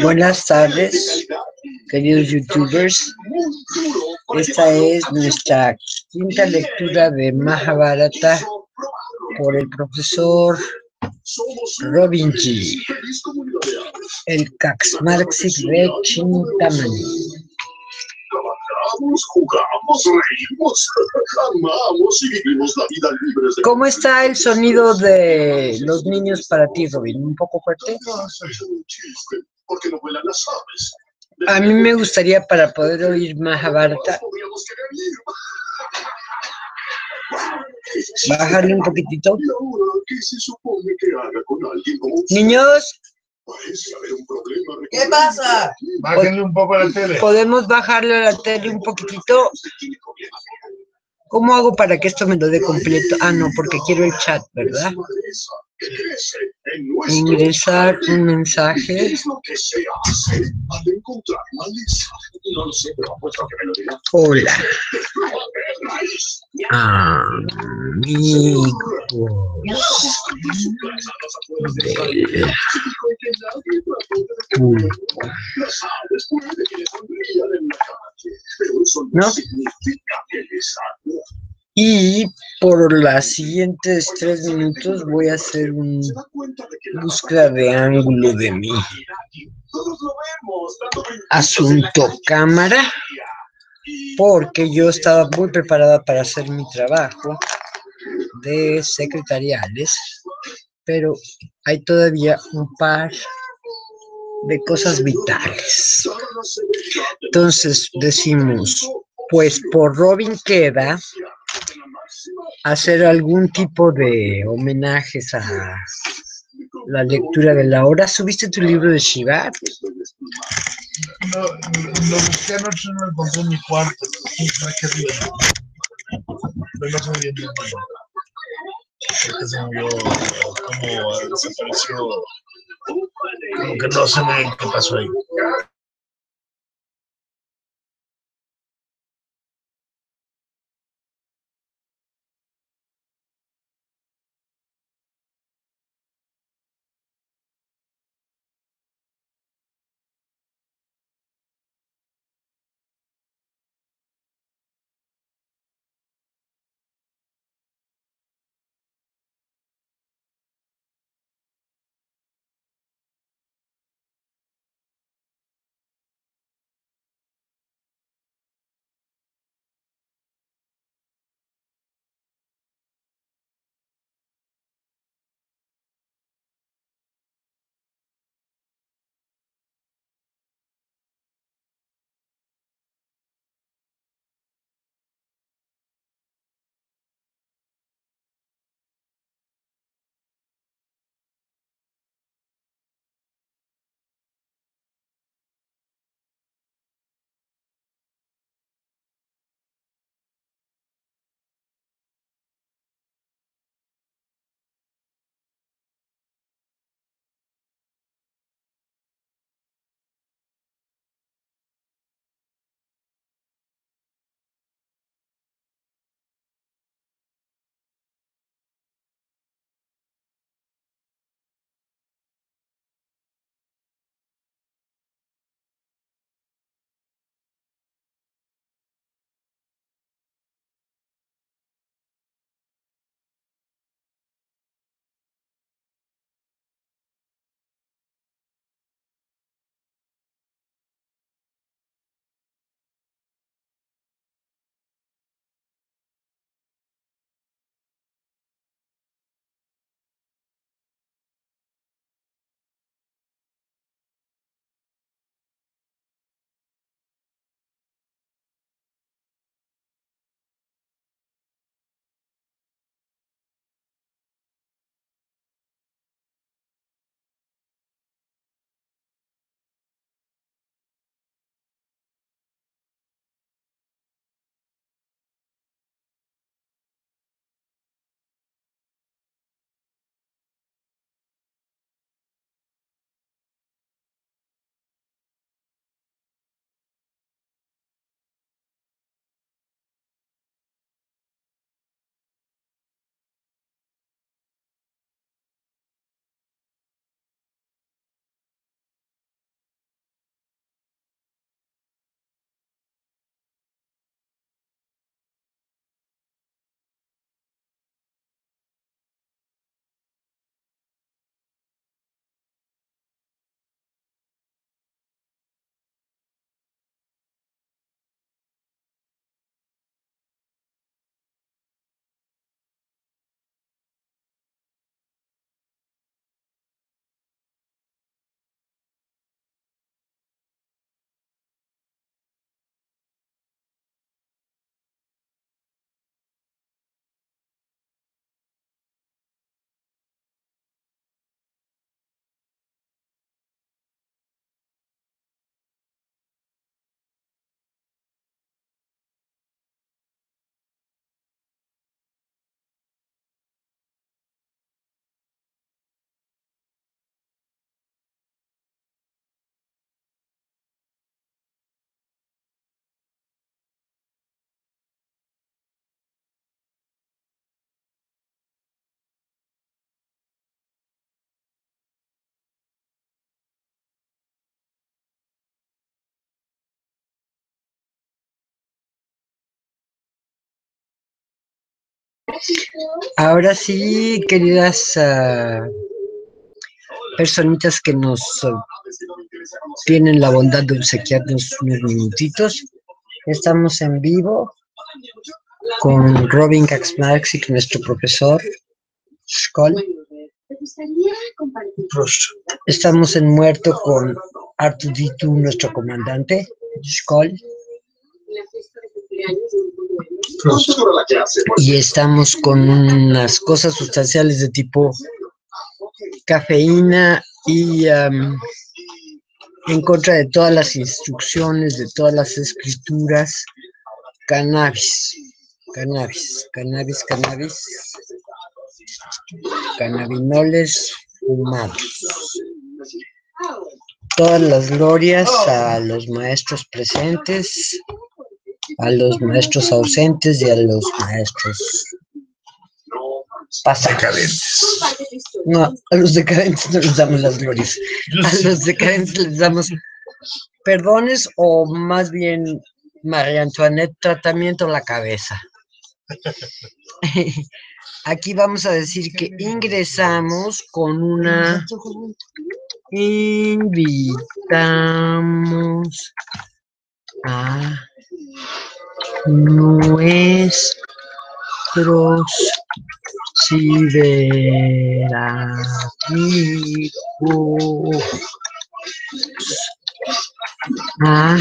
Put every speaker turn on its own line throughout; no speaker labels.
Buenas tardes, queridos youtubers. Esta es nuestra quinta lectura de Mahabharata por el profesor Robinji, el Caxmarxic de Chintamani. Jugamos, reímos, amamos y vivimos la vida libres. ¿Cómo está el sonido de los niños para ti, Robin? ¿Un poco fuerte? No, es un chiste, porque no vuelan las aves. A mí me gustaría, para poder oír Mahabharata, bajarle un poquitito. Niños, ¿qué pasa? Bájenle un poco a la tele. ¿Podemos bajarle a la tele un poquitito? ¿Cómo hago para que esto me lo dé completo? Ah, no, porque quiero el chat, ¿verdad? Ingresar un mensaje. Hola. Amigos del ¿no? Y por las siguientes 3 minutos voy a hacer una búsqueda de ángulo de mi asunto cámara, porque yo estaba muy preparada para hacer mi trabajo de secretariales, pero hay todavía un par de cosas vitales. Entonces decimos, pues por Robin queda hacer algún tipo de homenajes a la lectura de la hora. ¿Subiste tu libro de Shiva?
No, lo busqué anoche, no lo encontré en mi cuarto. Pero no sé bien. Porque se me vio como desapareció. Como que no sé bien qué pasó ahí.
Ahora sí, queridas personitas que nos tienen la bondad de obsequiarnos unos minutitos. Estamos en vivo con Robin Kaczmarczyk, nuestro profesor Scholl. Estamos en Muerto con Artuditu, nuestro comandante Scholl. Y estamos con unas cosas sustanciales de tipo cafeína y en contra de todas las instrucciones, de todas las escrituras, cannabis, cannabinoles fumados. Todas las glorias a los maestros presentes, a los maestros ausentes y a los maestros
decadentes.
No, a los decadentes no les damos las glorias. A los decadentes les damos perdones o más bien, María Antoinette, tratamiento en la cabeza. Aquí vamos a decir que ingresamos con una... Invitamos a nuestros ciberamigos a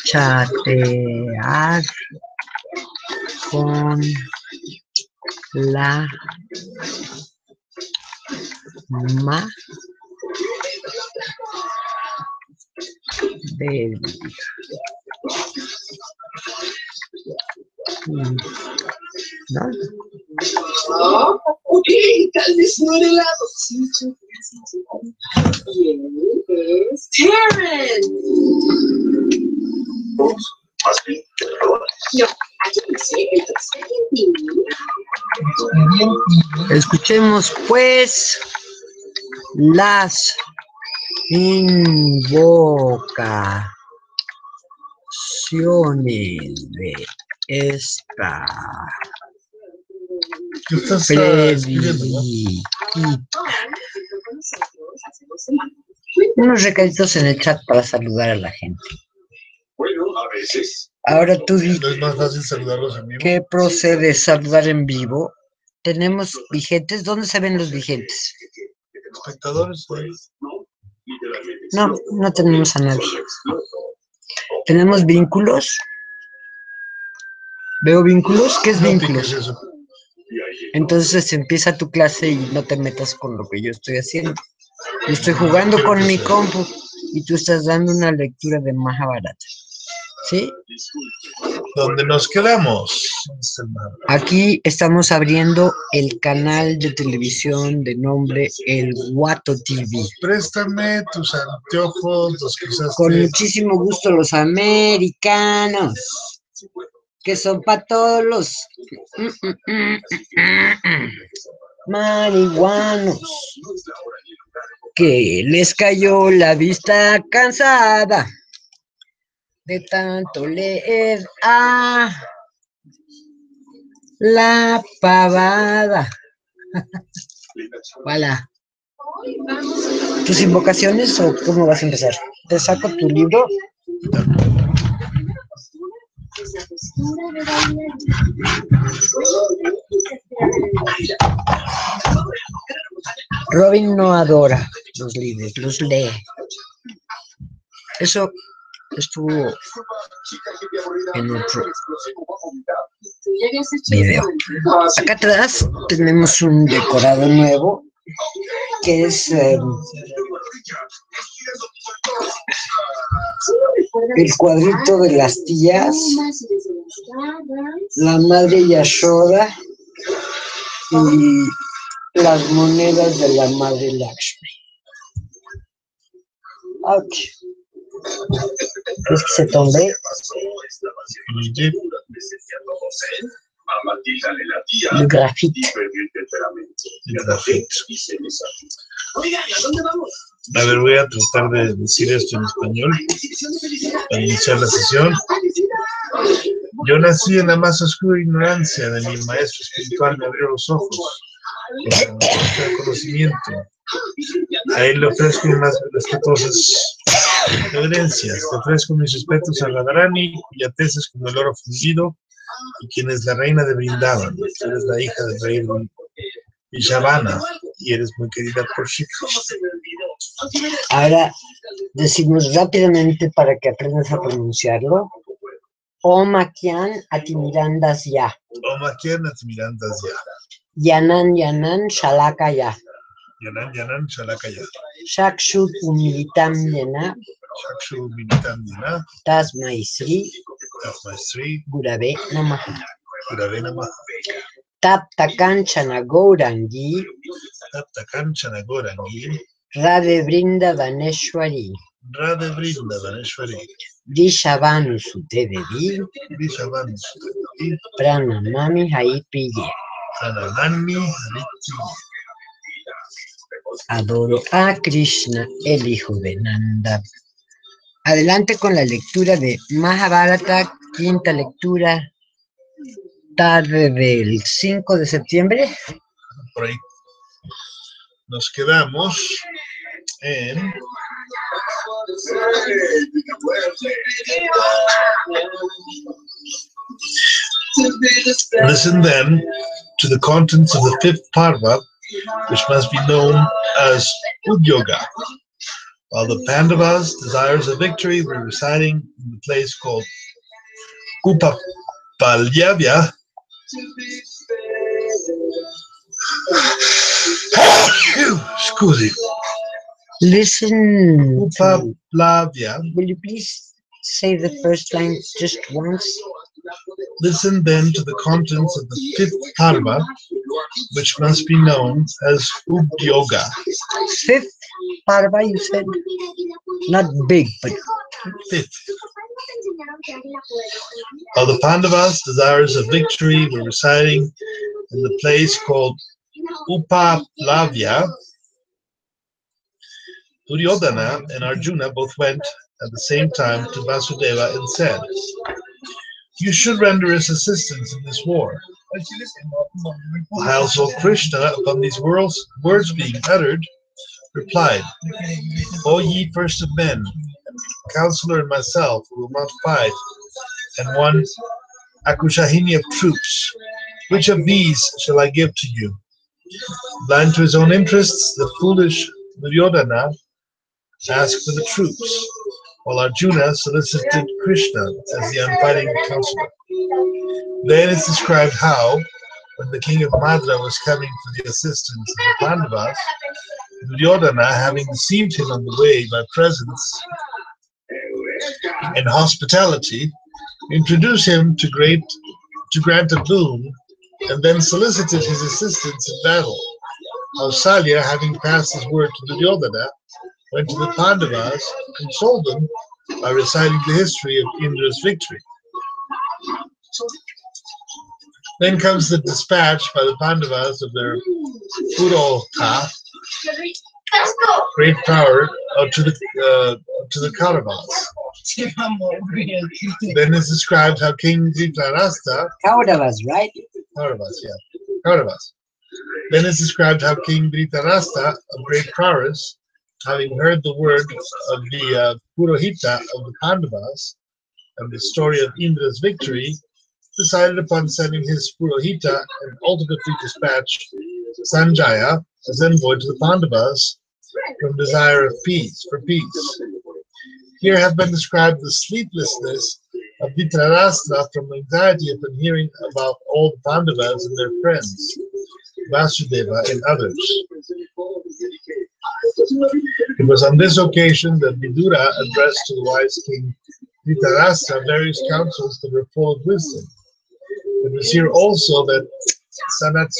chatear con la ma del ¿no?
Ok, tal vez no era helado. ¿Quién es Terrence? No, aquí dice el tercer científico.
Escuchemos pues las invocaciones de esta unos recaditos en el chat para saludar a la gente.
Bueno, a veces.
Ahora tú di,
¿No es más fácil saludarlos en vivo?
¿qué procede saludar en vivo? Tenemos vigentes. ¿Dónde se ven los vigentes?
Espectadores, pues.
No, no tenemos a nadie. ¿Tenemos vínculos? ¿Veo vínculos? ¿Qué es
No
vínculos?
piques eso.
Entonces empieza tu clase y no te metas con lo que yo estoy haciendo. Yo estoy jugando con mi compu y tú estás dando una lectura de MAHABHARATA. ¿Sí?
¿Dónde nos quedamos?
Aquí estamos abriendo el canal de televisión de nombre El Guato TV.
Préstame tus anteojos, los que usaste.
Con muchísimo gusto, los americanos, que son para todos los marihuanos, que les cayó la vista cansada de tanto leer a la pavada. Hola. ¿Tus invocaciones o cómo vas a empezar? Te saco tu libro. Robin no adora los libros, los lee. Eso estuvo en otro video. Acá atrás tenemos un decorado nuevo que es el cuadrito de las tías, la madre Yashoda y las monedas de la madre Lakshmi. Ouch. ¿Crees que se tombe? El grafite.
A ver, voy a tratar de decir esto en español para iniciar la sesión. Yo nací en la más oscura ignorancia de mi maestro espiritual, me abrió los ojos con el conocimiento. A él le ofrezco mis más respetuosas reverencias. Le ofrezco mis respetos a Radharani, cuya tez es como el oro fundido, y quien es la reina de Brindavan. Tú eres la hija del rey Vishavana y eres muy querida por Shikha.
Ahora decimos rápidamente para que aprendas a pronunciarlo. Om Akyan Atimirandas Ya.
Om Akyan Atimirandas Ya.
Yanan Yanan Shalaka Ya.
Yanan Yanan Shalaka Ya.
Shakshut Umilitam Yena.
Shakshu Militam Yena.
Tasmai Sri.
Tasmai Sri.
Gurave Namaha.
Gurave Namaha.
Taptakan Chanagourangi.
Taptakan Chanagourangi.
Radhe Vrindavaneshwari.
Radhe Vrindavaneshwari.
Vishavanu Sutedevi.
Vishavanu Sutedevi.
Pranamami Haipriye.
Pranamami Haipriye.
Adoro a Krishna, el hijo de Nanda. Adelante con la lectura de Mahabharata, quinta lectura, tarde del 5 de septiembre.
Por ahí nos quedamos en listen then to the contents of the fifth parva, which must be known as Udyoga. While the Pandavas, desirous of victory, were residing in the place called Upapalyavya,
Listen.
Upaplavya.
Will you please say the first line just once?
Listen then to the contents of the fifth parva, which must be known as Udyoga.
Fifth parva, you said? Not big, but
fifth. While the Pandavas, desirous of victory, were residing in the place called Upaplavya, Duryodhana and Arjuna both went at the same time to Vasudeva and said, "You should render us assistance in this war." The household Krishna, upon these words being uttered, replied, "O ye first of men, counselor and myself who will not fight, and one Akushahini of troops, which of these shall I give to you?" Blind to his own interests, the foolish Duryodhana asked for the troops, while Arjuna solicited Krishna as the unfighting counselor. Then is described how, when the king of Madra was coming for the assistance of the Pandavas, Duryodhana, having deceived him on the way by presents and hospitality, introduced him to grant a boon, and then solicited his assistance in battle. Kausalya, having passed his word to Duryodhana, went to the Pandavas, consoled them by reciting the history of Indra's victory. Then comes the dispatch by the Pandavas of their Purota, great power, to the Kauravas. Then is described how King Dhritarashtra,
Kauravas, right?
Kauravas, yeah, Kauravas. Then is described how King Dhritarashtra, of great prowess, having heard the word of the Purohita of the Pandavas and the story of Indra's victory, decided upon sending his Purohita and ultimately dispatched Sanjaya as envoy to the Pandavas from desire of peace, for peace. Here have been described the sleeplessness of Dhritarashtra from anxiety upon hearing about all the Pandavas and their friends, Vasudeva and others. It was on this occasion that Vidura addressed to the wise king Dhritarashtra various counsels that were full of wisdom. It was here also that Sanat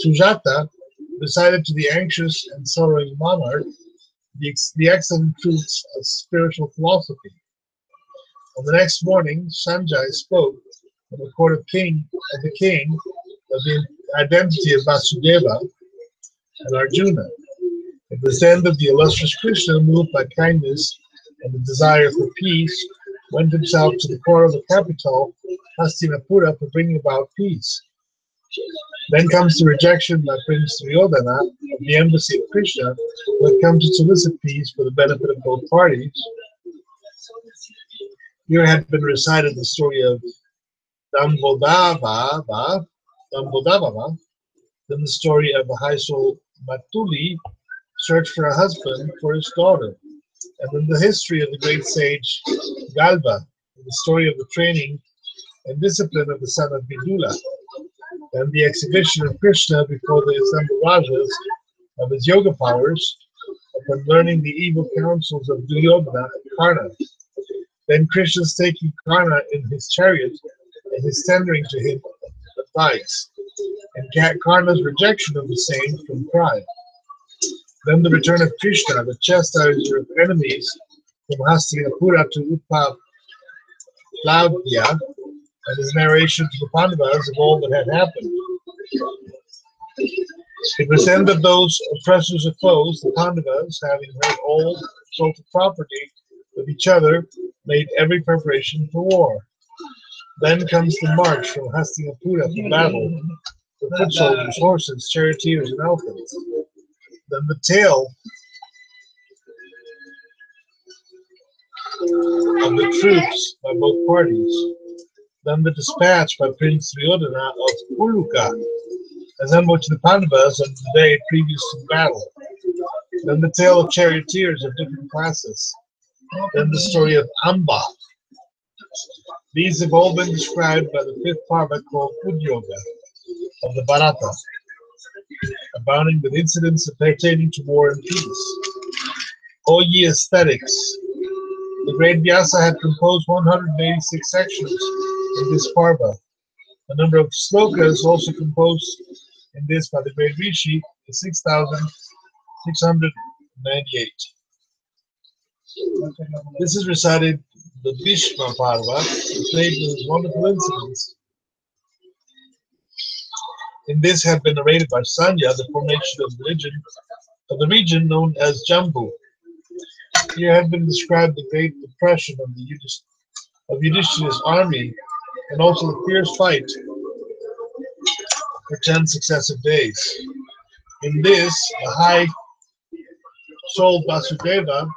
Sujata recited to the anxious and sorrowing monarch the excellent truths of spiritual philosophy. On the next morning, Sanjay spoke in the court of the king of the identity of Vasudeva and Arjuna. It was then that the illustrious Krishna, moved by kindness and the desire for peace, went himself to the core of the capital, Hastinapura, for bringing about peace. Then comes the rejection by Prince Duryodhana of the embassy of Krishna, who had come to solicit peace for the benefit of both parties. Here had been recited the story of Dambodavava, then the story of the high soul Matuli search for a husband for his daughter, and then the history of the great sage Galba, the story of the training and discipline of the son of Vidula, and the exhibition of Krishna before the assembled Rajas of his yoga powers, upon learning the evil counsels of Duryodhana and Karna. Then Krishna's taking Karna in his chariot and his tendering to him advice, and Karna's rejection of the same from pride. Then the return of Krishna, the chastiser of enemies, from Hastinapura to Upavladya, and his narration to the Pandavas of all that had happened. It was then that those oppressors of foes, the Pandavas, having heard all sold property of each other, made every preparation for war. Then comes the march from Hastinapura for battle, the foot soldiers, horses, charioteers, and elephants. Then the tale of the troops by both parties. Then the dispatch by Prince Duryodhana of Uluka, assembled to the Pandavas on the day previous to the battle. Then the tale of charioteers of different classes. Then the story of Amba. These have all been described by the fifth parva called Udyoga of the Bharata, abounding with incidents pertaining to war and peace. O ye aesthetics, the great Vyasa had composed 186 sections in this parva. The number of slokas also composed in this by the great Rishi is 6,698. This is recited the Bhishma Parva, played with wonderful incidents. In this had been narrated by Sanya the formation of the region known as Jambu. Here had been described the great depression of Yudhishthira's army, and also the fierce fight for 10 successive days. In this, the high-souled Vasudeva,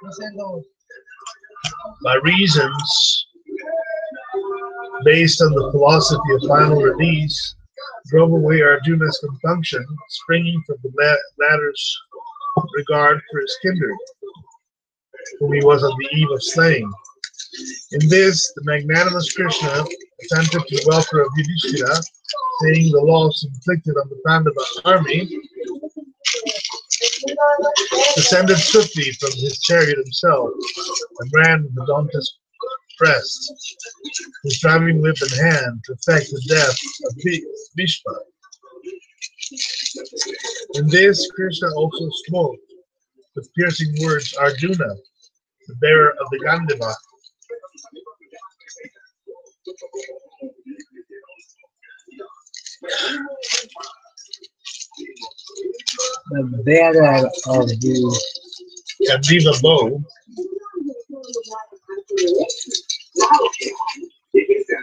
by reasons based on the philosophy of final release, drove away Arjuna's compunction, springing from the latter's regard for his kindred, whom he was on the eve of slaying. In this, the magnanimous Krishna, attentive to the welfare of Yudhishthira, seeing the loss inflicted on the Pandava army, descended swiftly from his chariot himself and ran with the dauntless breast, his driving whip in hand, to effect the death of Bhishma. In this, Krishna also smote with piercing words Arjuna, the bearer of the Gandhiva.
The bearer of the
Gandiva bow,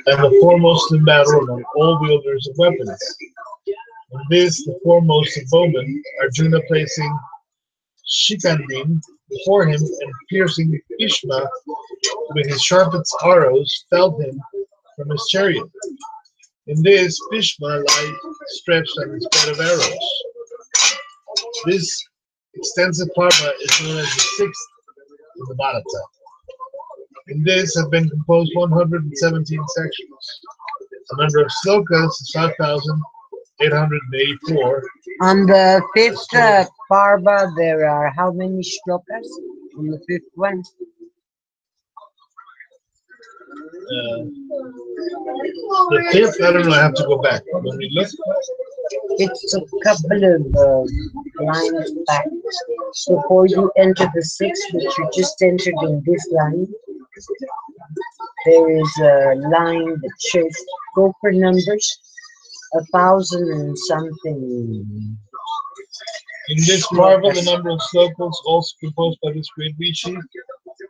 and the foremost in battle among all wielders of weapons. In this, the foremost of bowmen, Arjuna placing Shikandin before him and piercing Bhishma with his sharpest arrows, felled him from his chariot. In this, Bhishma lay stretched on his bed of arrows. This extensive parva is known as the sixth in the Bharata. In this have been composed 117 sections. The number of slokas is 5,884.
On the fifth parva, there are how many shlokas? On the fifth one?
The fifth, I don't know, I have to go back. When we look,
It's a couple of lines back. Before you enter the sixth, which you just entered in this line, there is a line that shows go for numbers, 1,000 and something.
in this parva, the number of slokas also composed by this great Rishi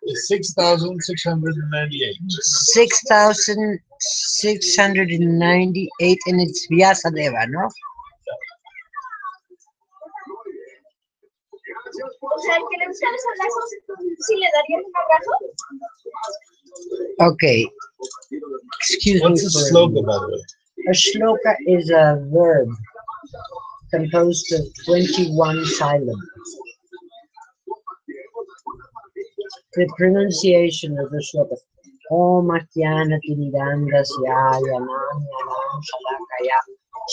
is 6,698.
6,698, and it's Vyasadeva, no? Okay. Excuse
What's
me.
a sloka, by the way?
A shloka is a verb composed of 21 syllables. The pronunciation of the shloka. Om Akyanati Nidandasya Yanam Yanam Shalakaya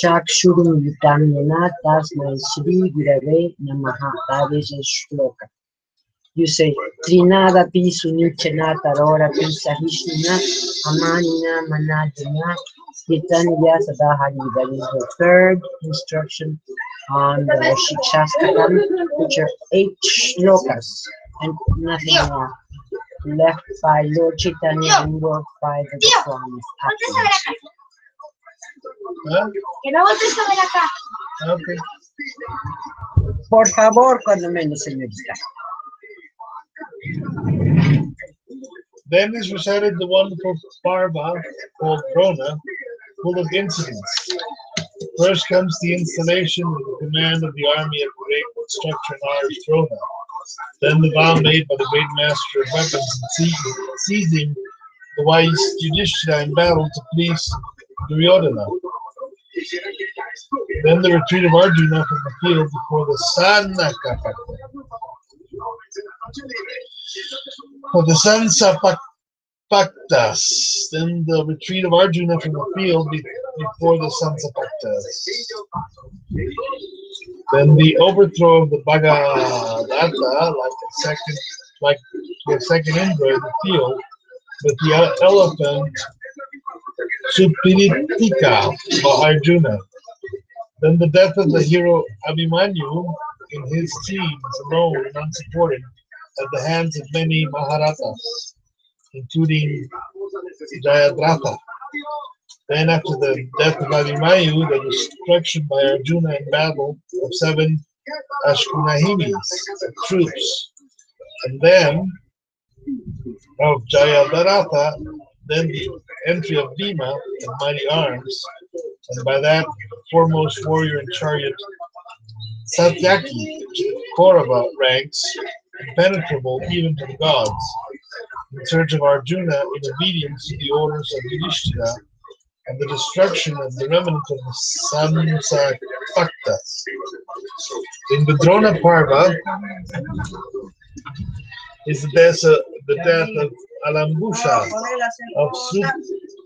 Chakshurum Vitamyana Tasmai Shri Gurave Namaha. That is a shloka. You say Trinada Pi Sunicana Tarora Pi Sahishnina Amanina Manadina Titanya Sadahari. That is the third instruction on the Shikshaskatam, which are 8 shlokas and nothing more. Left by Lord Chaitanya and worked by the Goswamis.
Huh? Okay.
Por favor, cuando menos, señorita.
Then is recited the wonderful parva called Drona, full of incidents. First comes the installation of the command of the army of the great structure Nars Drona. Then the vow made by the great master of weapons and seizing the wise Yudhishthira in battle to please Duryodhana. Then the retreat of Arjuna from the field before the Sanakapakta. For the Sansapaktas. Then the retreat of Arjuna from the field before the Sansapaktas. Then the overthrow of the Bhagavata, like the second Indra in the field, with the elephant Supiritika by Arjuna. Then the death of the hero Abhimanyu in his teams alone and unsupported at the hands of many Maharatas, including Jayadratha. Then after the death of Abhimanyu, the destruction by Arjuna in battle of 7 Ashkunahimis troops. And then of Jayadratha, then the entry of Bhima and mighty arms, and by that foremost warrior in chariot Satyaki, Kaurava ranks, impenetrable even to the gods, in search of Arjuna in obedience to the orders of Yudhishthira, and the destruction of the remnant of the Sansapaktas. In the Drona Parva is the death of Alambusha, of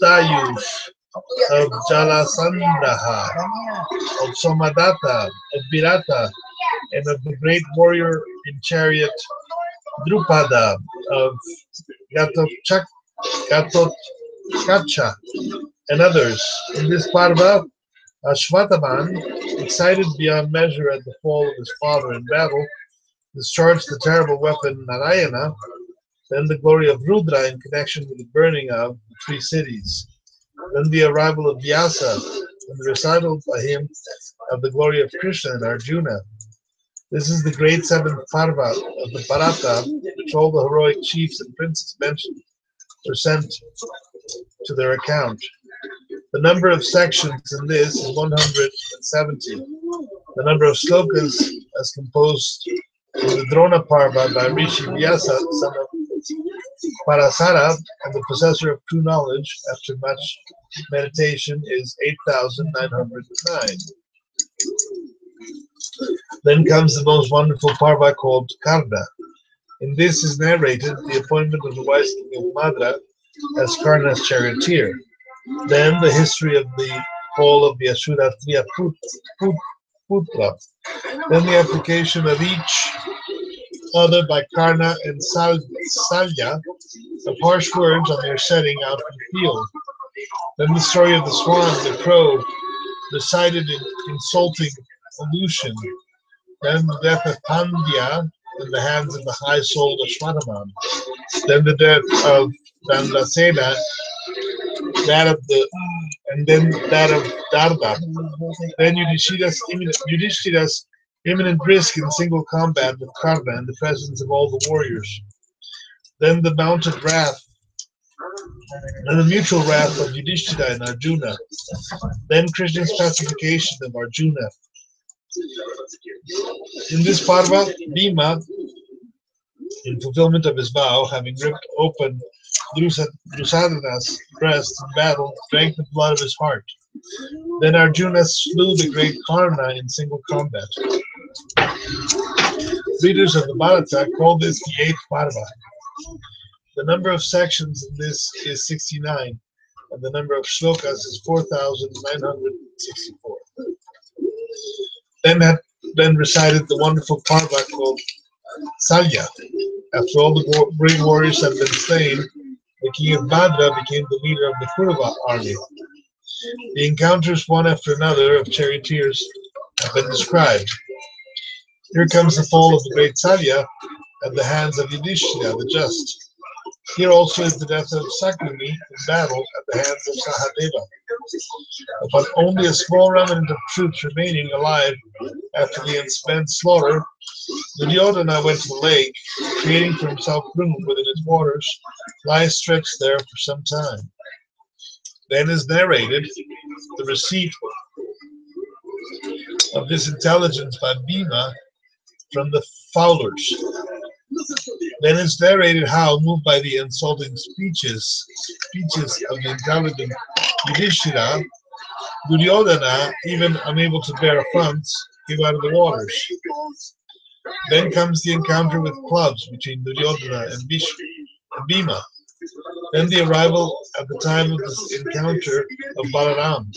Sutayush, of Jalasandaha, of Somadatta, of Virata, and of the great warrior in chariot Drupada, of Gatotkacha, and others. In this Parva, Ashwataman, excited beyond measure at the fall of his father in battle, discharged the terrible weapon Narayana, then the glory of Rudra in connection with the burning of the 3 cities, then the arrival of Vyasa, and the recital by him of the glory of Krishna and Arjuna. This is the great 7th Parva of the Bharata, which all the heroic chiefs and princes mentioned were sent to their account. The number of sections in this is 170. The number of slokas as composed in the Drona Parva by Rishi Vyasa, son of Parasara, and the possessor of true knowledge, after much meditation, is 8,909. Then comes the most wonderful Parva called Karna. In this is narrated the appointment of the wise king of Madra as Karna's charioteer. Then the history of the fall of the Ashura Putra. Then the application of each other by Karna and Salya of harsh words on their setting out in the field. Then the story of the swan and the crow recited in insulting allusion. Then the death of Pandya in the hands of the high-souled Ashwataman. Then the death of Dandasena, that of Darda. Then Yudhishthira's imminent risk in single combat with Karna in the presence of all the warriors. Then the mounted wrath and the mutual wrath of Yudhishthira and Arjuna. Then Krishna's pacification of Arjuna. In this parva, Bhima, in fulfillment of his vow, having ripped open Duryodhana's breast in battle, drank the blood of his heart. Then Arjuna slew the great Karna in single combat. Readers of the Bharata call this the 8th parva. The number of sections in this is 69, and the number of shlokas is 4,964. Then recited the wonderful parva called Salya. After all the brave warriors had been slain, the king of Bhadra became the leader of the Kurava army. The encounters one after another of charioteers have been described. Here comes the fall of the great Salya at the hands of Yudhishthira, the just. Here also is the death of Sakuni in battle at the hands of Sahadeva. But only a small remnant of troops remaining alive after the immense slaughter, Duryodhana went to the lake, creating for himself room within its waters, lies stretched there for some time. Then is narrated the receipt of this intelligence by Bhima from the fowlers. Then is narrated how, moved by the insulting speeches of the intelligent Yudhishthira, Duryodhana, even unable to bear affronts, came out of the waters. Then comes the encounter with clubs between Duryodhana and Bhima. Then the arrival at the time of this encounter of Balaram.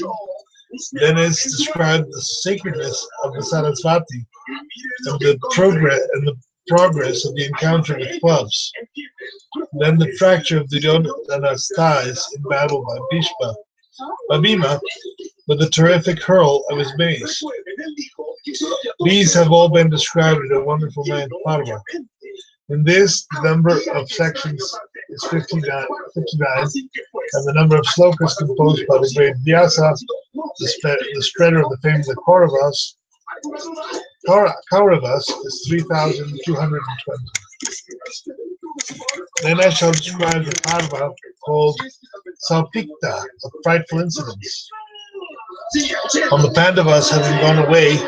Then is described the sacredness of the Sarasvati and the progress of the encounter with clubs. Then the fracture of Duryodhana's thighs in battle by Bhima with the terrific hurl of his mace. These have all been described in a wonderful 9th parva. In this, the number of sections is 59, and the number of slokas composed by the great Vyasa, the spreader of the fame of the Kauravas, is 3,220. Then I shall describe the parva called Salpikta, of frightful incidents. On the Pandavas having gone away,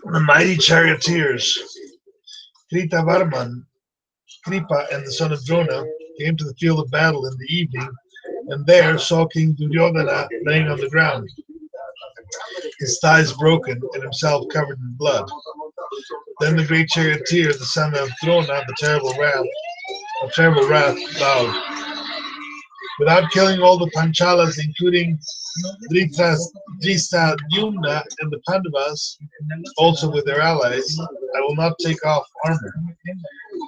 the mighty charioteers, Kripa and the son of Drona came to the field of battle in the evening, and there saw King Duryodhana laying on the ground, his thighs broken and himself covered in blood. Then the great charioteer, the son of Drona, the terrible wrath, vowed, without killing all the Panchalas, including Dhristadyumna and the Pandavas, also with their allies, I will not take off armor.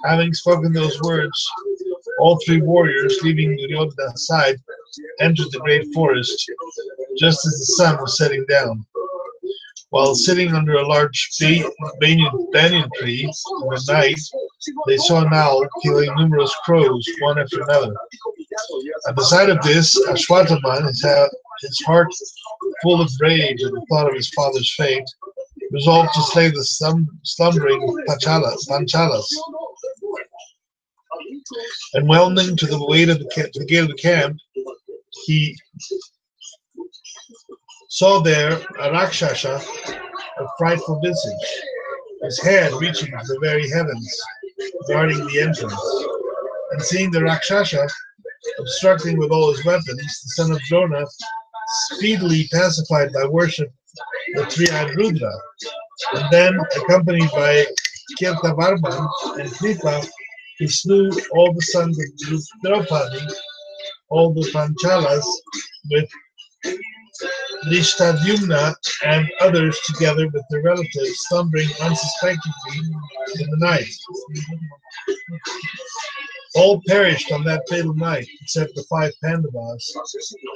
Having spoken those words, all 3 warriors, leaving Duryodhana's side, entered the great forest, just as the sun was setting down. While sitting under a large banyan tree in the night, they saw an owl killing numerous crows, one after another. At the sight of this, Ashwatthama, his heart full of rage at the thought of his father's fate, resolved to slay the slumbering Panchalas. And wending to the gate of the camp, he saw there a Rakshasa of frightful visage, his head reaching to the very heavens, guarding the entrance. And seeing the Rakshasa obstructing with all his weapons, the son of Drona, speedily pacified by worship the 3-eyed Rudra, and then, accompanied by Kirtavarman and Kripa, he slew all the sons of Draupadi, all the Panchalas, with Dhristadyumna and others together with their relatives, slumbering unsuspectingly in the night. All perished on that fatal night, except the 5 Pandavas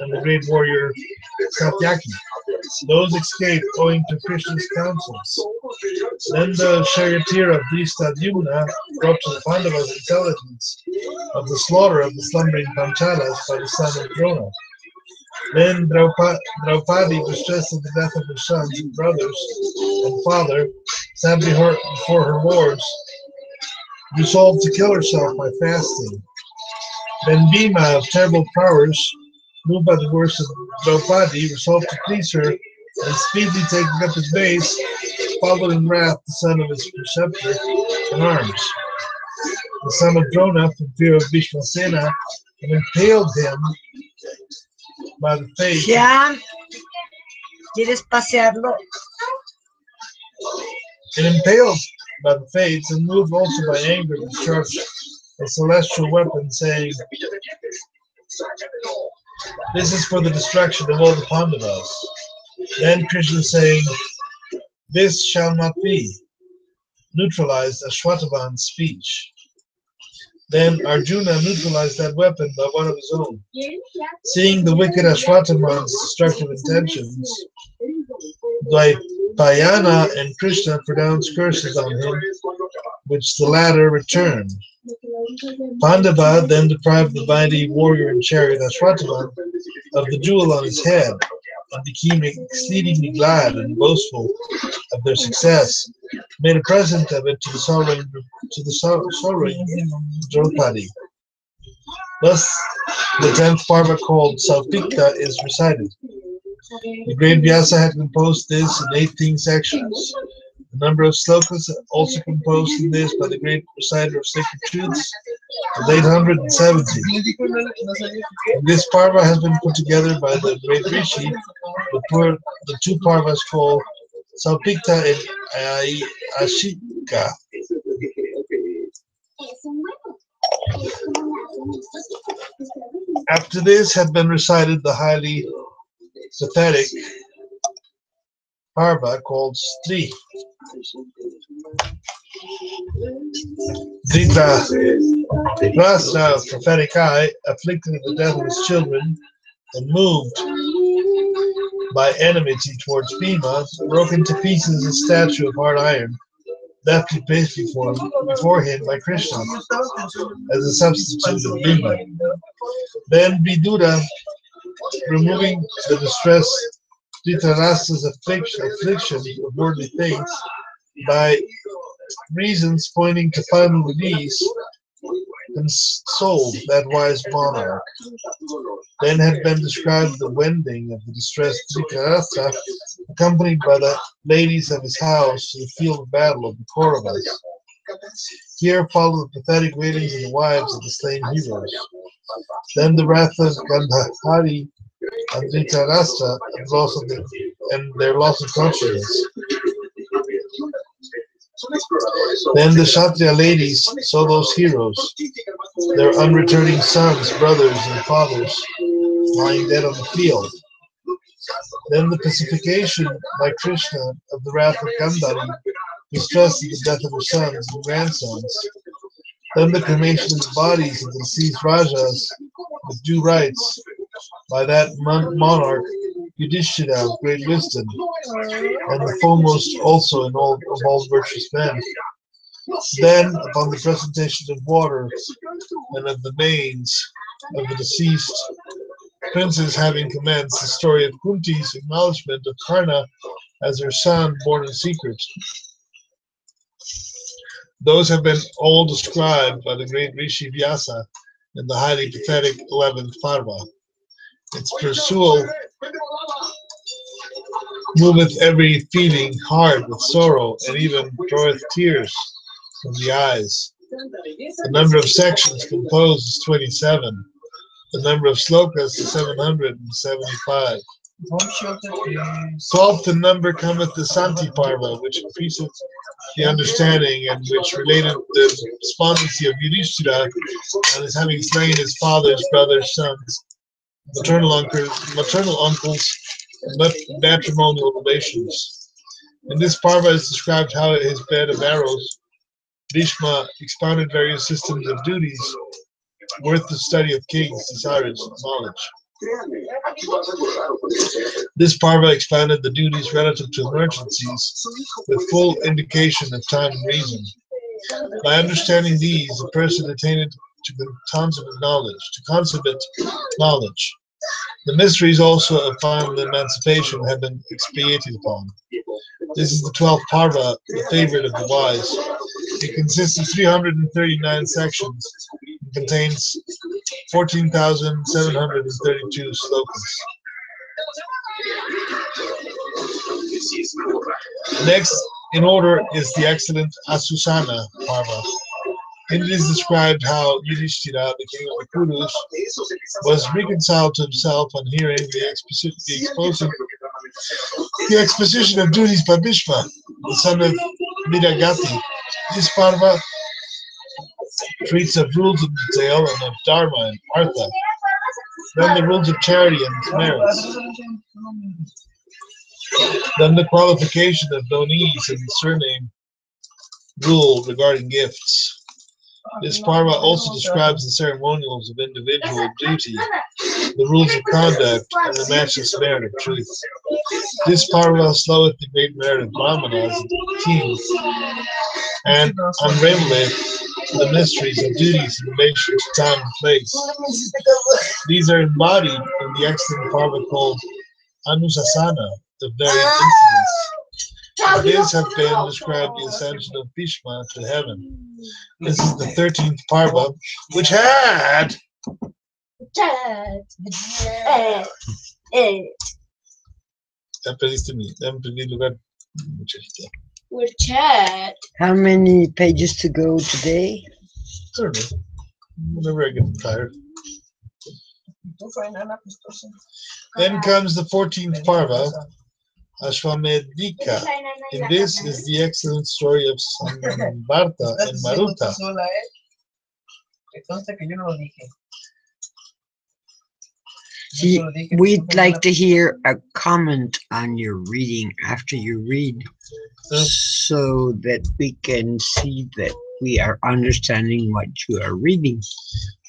and the great warrior Satyaki. Those escaped owing to Krishna's counsels. Then the charioteer of Dhristadyumna brought to the Pandavas intelligence of the slaughter of the slumbering Panchalas by the son of Drona. Then Draupadi, distressed at the death of her sons and brothers and father, sat before her lords, resolved to kill herself by fasting. Then Bhima, of terrible prowess, moved by the words of Draupadi, resolved to please her, and speedily taking up his base, followed in wrath the son of his preceptor in arms. The son of Drona, for fear of Bhishmasena, and impaled him by the face.
Ya, ¿quieres pasearlo?
And impaled by the fates, and moved also by anger, discharged a celestial weapon, saying, "This is for the destruction of all the Pandavas." Then Krishna, saying, "This shall not be," neutralized Ashwatthama's speech. Then Arjuna neutralized that weapon by one of his own. Seeing the wicked Ashwatthama's destructive intentions, Dvaipayana and Krishna pronounced curses on him, which the latter returned. Pandava then deprived the mighty warrior and chariot Ashwatthama of the jewel on his head, and became exceedingly glad and boastful of their success, made a present of it to the sorrowing Draupadi. Thus, the 10th parva, called Salpikta, is recited. The great Vyasa had composed this in 18 sections. The number of slokas also composed in this by the great reciter of sacred truths is 870. And this parva has been put together by the great Rishi, the two parvas called Salpikta and Ashika. After this had been recited the highly pathetic parva called Stri. Dhritarashtra, of prophetic eye, afflicted at the death of his children, and moved by enmity towards Bhima, broke into pieces a statue of hard iron, deftly placed before him by Krishna, as a substitute of Bhima. Then Vidura, removing the distress Dhritarashtra's affliction of worldly things, by reasons pointing to final release, consoled that wise monarch. Then had been described the wending of the distressed Dhritarashtra, accompanied by the ladies of his house to the field of battle of the Kauravas. Here followed the pathetic wailings of the wives of the slain heroes. Then the wrath of Gandhari and Dhritarashtra and their loss of consciousness. Then the Kshatriya ladies saw those heroes, their unreturning sons, brothers, and fathers, lying dead on the field. Then the pacification by Krishna of the wrath of Gandhari, distressed at the death of her sons and grandsons. Then the cremation of the bodies of the deceased Rajas with due rites by that monarch Yudhishthira of great wisdom, and the foremost also in all virtuous men. Then, upon the presentation of water and of the manes of the deceased princes having commenced, the story of Kunti's acknowledgement of Karna as her son born in secret. Those have been all described by the great Rishi Vyasa in the highly pathetic 11th Parva. Its pursual moveth every feeling heart with sorrow, and even draweth tears from the eyes. The number of sections composed is 27. The number of slokas is 775. 12th in number cometh the Santi Parva, which increaseth the understanding, and which related the despondency of Yudhishthira and his having slain his father's brothers, sons, maternal uncles, and matrimonial relations. In this Parva is described how at his bed of arrows, Bhishma expounded various systems of duties worth the study of kings, desirous of knowledge. This Parva expounded the duties relative to emergencies with full indication of time and reason. By understanding these, a person attained to consummate knowledge. The mysteries also of final emancipation have been expatiated upon. This is the 12th Parva, the favorite of the wise. It consists of 339 sections and contains 14,732 slokas. Next in order is the excellent Asusana Parva. In it is described how Yudhishthira, the king of the Kurus, was reconciled to himself on hearing the exposition of duties by Bhishma, the son of Vidagati. This Parva treats of rules in detail and of Dharma and Artha, then the rules of charity and its merits, then the qualification of donis and the surname rule regarding gifts. This Parva also describes the ceremonials of individual duty, the rules of conduct, and the matchless merit of truth. This Parva sloweth the great merit of Brahmanas and kings, and unraveleth the mysteries of duties in relation to time and place. These are embodied in the excellent Parva called Anusasana, the various incidents. In this have been described the ascension of Bhishma to heaven. This is the 13th Parva, which had
How many pages to go today?
I don't know. Whenever I get tired. Then comes the 14th Parva, Ashwamedhika. In this is the excellent story of Samvarta and Maruta.
We'd like to hear a comment on your reading after you read, so that we can see that we are understanding what you are reading.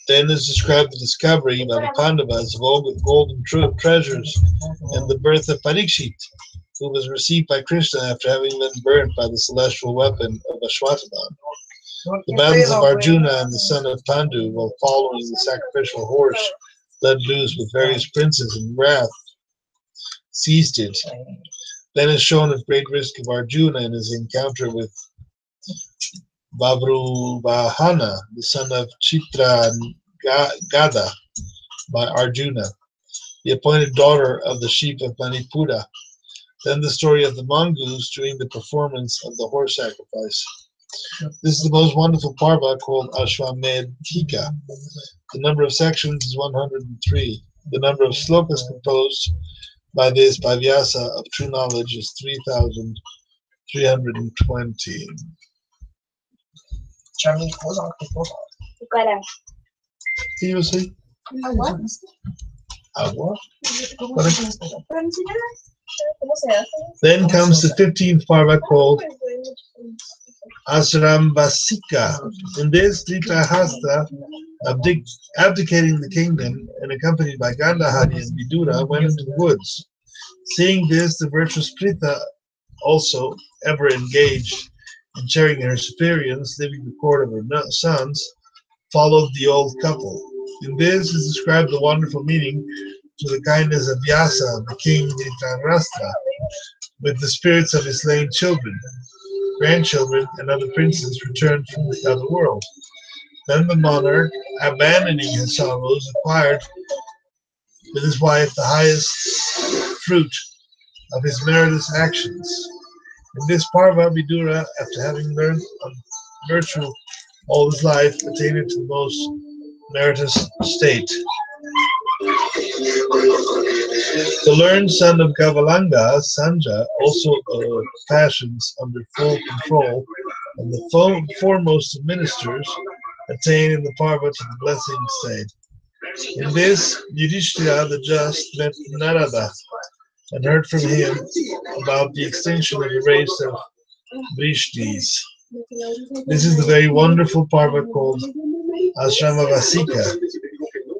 Then is described the discovery by the Pandavas of all the golden treasures and the birth of Parikshit, who was received by Krishna after having been burnt by the celestial weapon of Ashwatthama. The battles of Arjuna and the son of Pandu while following the sacrificial horse let loose with various princes in wrath seized it. Then is shown at great risk of Arjuna in his encounter with Vabruvahana, the son of Chitrangada, by Arjuna, the appointed daughter of the sheep of Manipura. Then the story of the mongoose during the performance of the horse sacrifice. This is the most wonderful Parva called Ashwamedhika. The number of sections is 103. The number of slokas composed by Vyasa of true knowledge is 3,320. ¿Qué yo sé? Agua. Then comes the 15th Parva called Asrambasika. In this, Dhritarashtra, abdicating the kingdom and accompanied by Gandhari and Vidura, went into the woods. Seeing this, the virtuous Quinta, also ever engaged in cherishing her superiors, leaving the court of her sons, followed the old couple. In this is described the wonderful meeting to the kindness of Vyasa, the king of Dhritarashtra, with the spirits of his slain children, grandchildren, and other princes returned from the other world. Then the monarch, abandoning his sorrows, acquired with his wife the highest fruit of his meritorious actions. In this Parva, Vidura, after having learned of virtue all his life, attained to the most meritorious state. The learned son of Gavalanga, Sanja, also of passions under full control, and the foremost of ministers, attained in the Parva to the blessing state. In this, Yudhishthira the just met Narada and heard from him about the extinction of the race of Vrishtis. This is the very wonderful Parva called Ashramavasika.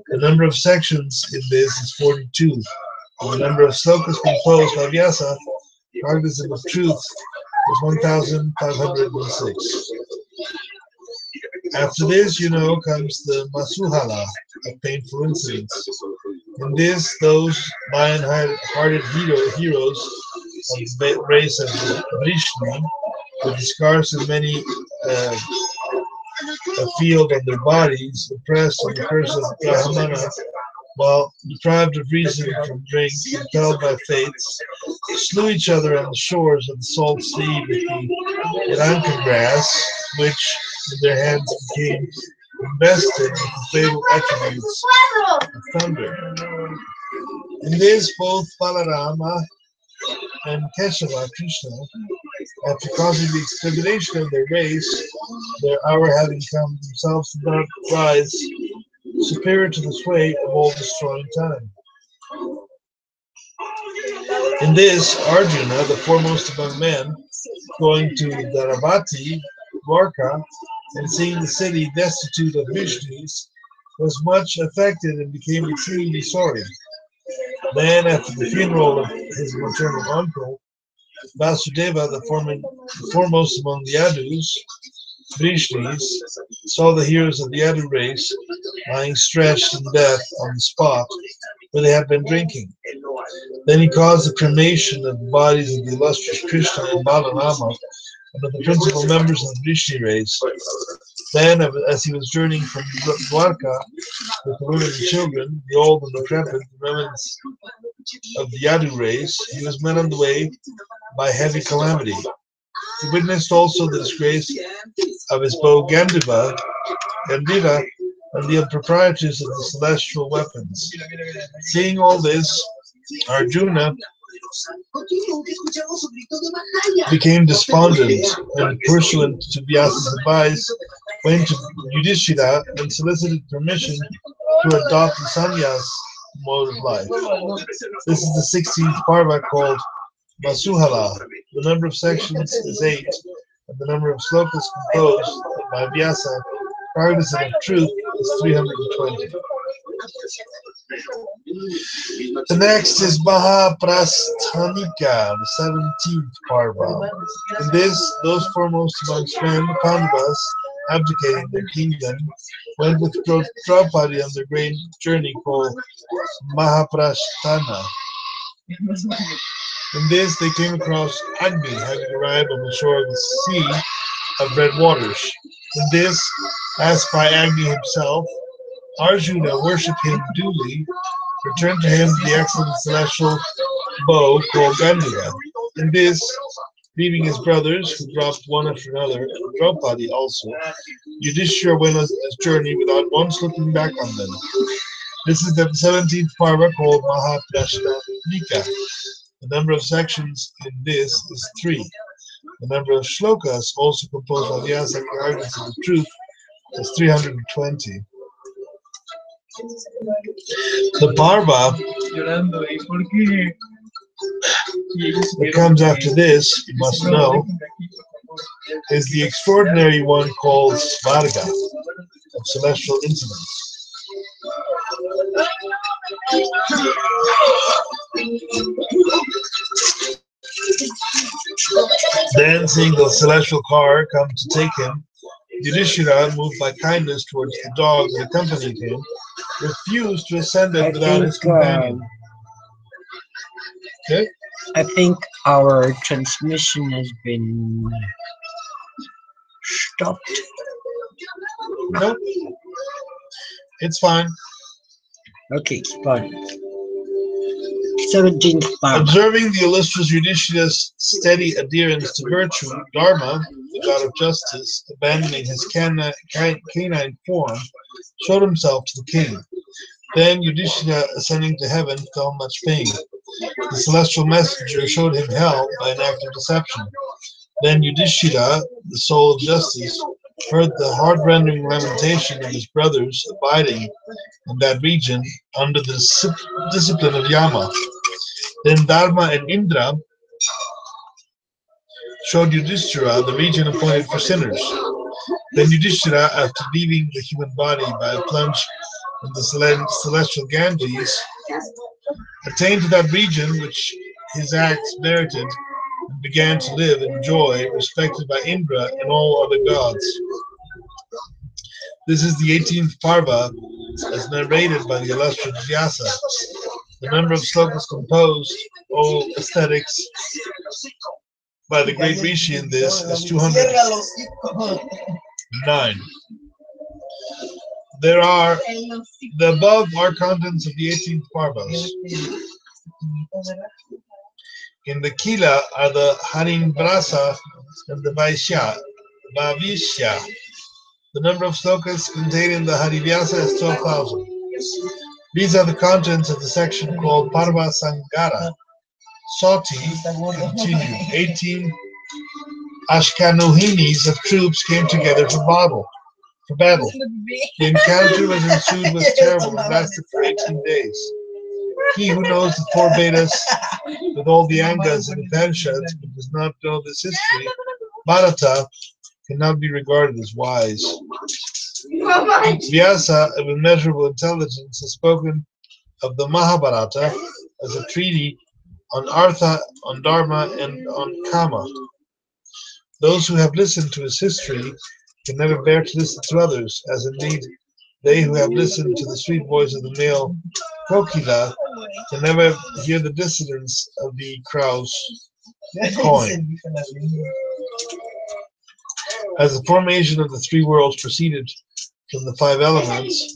The number of sections in this is 42, and the number of slokas composed by Vyasa, cognizant of truth, is 1,506. After this, comes the Masuhala of painful incidents. In this, those lion-hearted heroes of the race of Vrishni, with the scars of many a field on their bodies, oppressed on the curse of Brahmana, while deprived of reason from drink, compelled by fates, slew each other on the shores of the salt sea with the ranka grass, which in their hands became invested with the fatal attributes of thunder. In this, both Balarama and Keshava Krishna, after causing the extermination of their race, their hour having come, themselves to not rise, superior to the sway of all destroying time. In this, Arjuna, the foremost among men, going to Dharavati, Dwarka, and seeing the city destitute of Vishnus, was much affected and became exceedingly sorry. Then, after the funeral of his maternal uncle, Vasudeva, the foremost among the Yadus, Vrishnis, saw the heroes of the Yadu race lying stretched in death on the spot where they had been drinking. Then he caused the cremation of the bodies of the illustrious Krishna and Balarama and of the principal members of the Vrishni race. Then, as he was journeying from Dwarka with the women and children, the old and decrepit, the remnants of the Yadu race, he was met on the way by heavy calamity. He witnessed also the disgrace of his bow Gandiva, and the improprieties of the celestial weapons. Seeing all this, Arjuna became despondent and, pursuant to Vyasa's advice, went to Yudhishthira and solicited permission to adopt the sannyas mode of life. This is the 16th parva called Masuhala. The number of sections is 8, and the number of slokas composed by Vyasa, cognizant of truth, is 320. The next is Mahaprasthanika, the 17th parva. In this, those foremost amongst men, the Pandavas, abdicating their kingdom, went with Draupadi on their great journey called Mahaprasthana. In this, they came across Agni, having arrived on the shore of the sea of red waters. In this, asked by Agni himself, Arjuna worshipped him duly, returned to him the excellent celestial bow called Gandiva. In this, leaving his brothers, who dropped one after another, and Draupadi also, Yudhishthira went on his journey without once looking back on them. This is the 17th parva called Mahaprasthanika. The number of sections in this is 3. The number of shlokas, also composed by Vyasa, cognizant of the truth, is 320. The parva that comes after this, you must know, is the extraordinary one called Svarga, of celestial incidents. Then, seeing the celestial car come to take him, Yudhishthira, moved by kindness towards the dog that accompanied him, refused to ascend it without his companion. Okay?
I think our transmission has been stopped.
No, it's fine.
Okay, fine. 17th parva.
Observing the illustrious Yudhishthira's steady adherence to virtue, Dharma, the god of justice, abandoning his canine form, showed himself to the king. Then Yudhishthira, ascending to heaven, felt much pain. The celestial messenger showed him hell by an act of deception. Then Yudhishthira, the soul of justice, heard the heart-rending lamentation of his brothers abiding in that region under the discipline of Yama. Then Dharma and Indra showed Yudhishthira the region appointed for sinners. Then Yudhishthira, after leaving the human body by a plunge in the celestial Ganges, attained to that region which his acts merited, and began to live in joy, respected by Indra and all other gods. This is the 18th parva as narrated by the illustrious Vyasa. The number of slokas composed, O aesthetics, by the great Rishi in this is 209. The above are contents of the 18th Parvas. In the Kila are the Harinvrasa and the Vaishya. The number of slokas contained in the Harivyasa is 12,000. These are the contents of the section called Parva Sangara. Sati continued. 18 Ashkanuhinis of troops came together for battle. The encounter was ensued was terrible and lasted for 18 days. He who knows the four Vedas with all the Angas and Upanishads but does not know this history, Bharata, cannot be regarded as wise. Vyasa, of immeasurable intelligence, has spoken of the Mahabharata as a treaty on Artha, on Dharma, and on Kama. Those who have listened to his history can never bear to listen to others, as indeed they who have listened to the sweet voice of the male Kokila can never hear the dissonance of the crow's coin. As the formation of the three worlds proceeded from the five elements,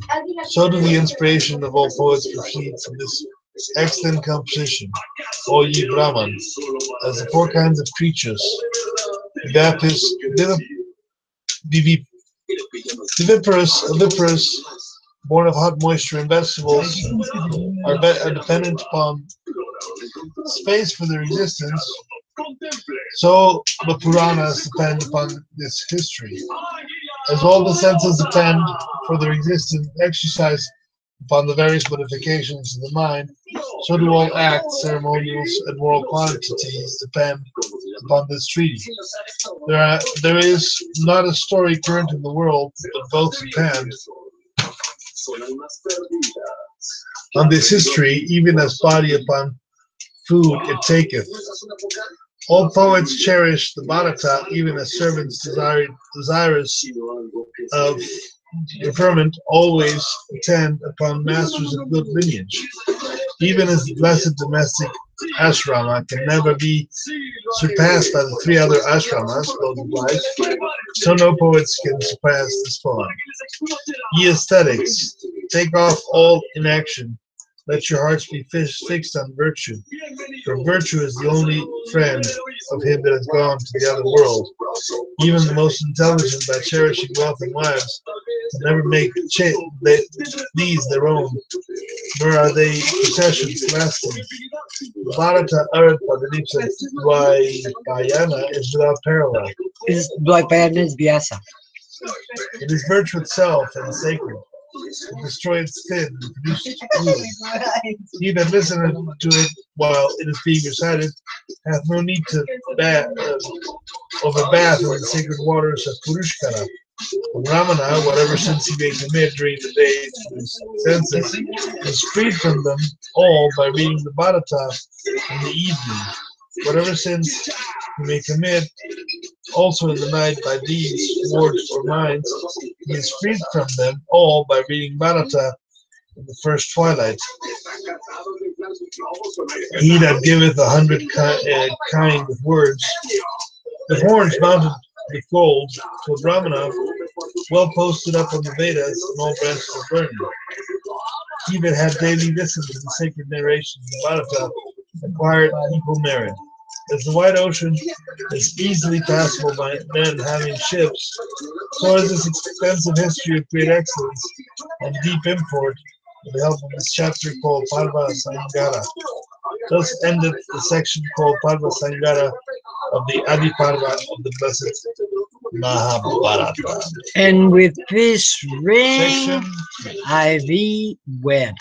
so do the inspiration of all poets proceed from this excellent composition, O ye Brahman, as the four kinds of creatures, viviparous, born of hot moisture and vegetables, are dependent upon space for their existence. So the Puranas depend upon this history. As all the senses depend for their existence, exercise upon the various modifications of the mind, so do all acts, ceremonials, and moral quantities depend upon this treaty. There is not a story current in the world, but both depend on this history, even as body upon food it taketh. All poets cherish the Bharata, even as servants desirous of preferment always attend upon masters of good lineage. Even as the blessed domestic ashrama can never be surpassed by the three other ashramas, both of life, so no poets can surpass this poem. Ye aesthetics, take off all inaction. Let your hearts be fixed on virtue, for virtue is the only friend of him that has gone to the other world. Even the most intelligent, by cherishing wealth and wives, can never make these their own, nor are they possessions lasting. Bharata uttered by the lips of Dvaipayana is without parallel.
Dvaipayana is Vyasa.
It is virtue itself and sacred. It destroys sin and produces food. He that listeneth to it while it is being recited hath no need to bath in the sacred waters of Purushkara. Ramana, whatever sins he may commit during the day to his senses, is freed from them all by reading the Bharata in the evening. Whatever sins he may commit also in the night by deeds, words, or minds, he is freed from them all by reading Bharata in the first twilight. He that giveth 100 kind of words, the horns mounted with gold, to a Brahmana, well posted up on the Vedas and all branches of learning. He that had daily listened to the sacred narrations of Bharata acquired equal merit. As the wide ocean is easily passable by men having ships, so is this extensive history of great excellence and deep import with the help of this chapter called Parva Sangara. Thus ended the section called Parva Sangara of the Adi Parva of the Blessed Mahabharata.
And with this ring, I thee wed.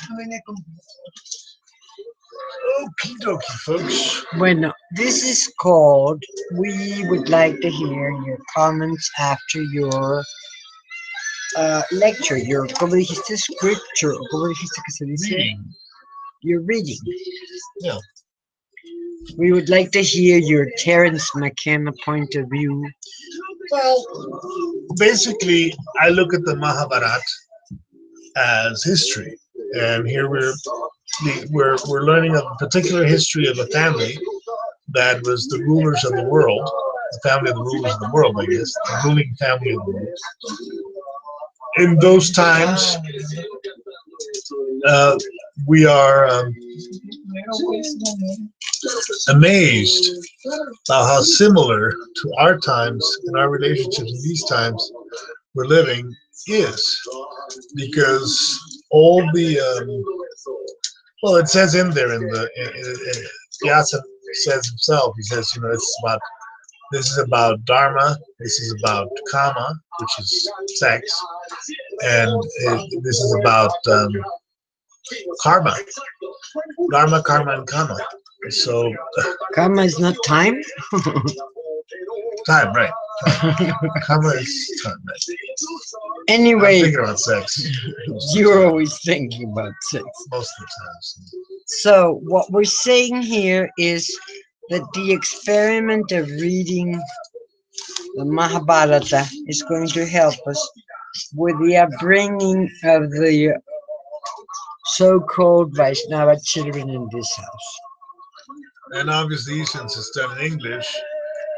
Okie dokie, folks.
Bueno, this is called, we would like to hear your comments after your lecture, your, ¿cómo dijiste? Scripture, ¿cómo dijiste que se dice? Your reading.
Yeah.
We would like to hear your Terence McKenna point of view.
Well, basically, I look at the Mahabharata as history. And here we're learning a particular history of a family that was the rulers of the world, the family of the rulers of the world, I guess, the ruling family of the world. In those times, we are amazed about how similar to our times and our relationships in these times we're living is, because all the well, it says in there Vyasa says himself, he says, you know, this is about dharma, this is about kama, which is sex, and this is about karma, dharma, karma, and kama. So
Karma is not time.
time, right? Karma is time, right?
Anyway,
I'm thinking about sex.
you're always thinking about sex.
Most of the time.
So what we're saying here is that the experiment of reading the Mahabharata is going to help us with the upbringing of the so-called Vaishnava children in this house.
And obviously, since it's done in English,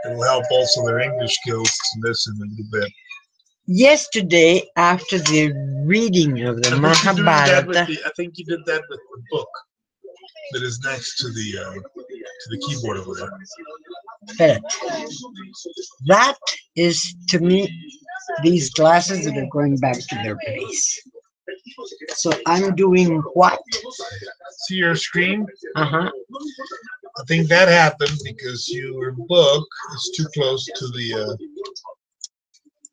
it will help also their English skills to listen a little bit.
Yesterday, after the reading of the Mahabharata,
I think you did that with the book that is next to the keyboard over there.
That is, to me, these glasses that are going back to their place. So I'm doing what?
See your screen?
Uh-huh.
I think that happened because your book is too close to the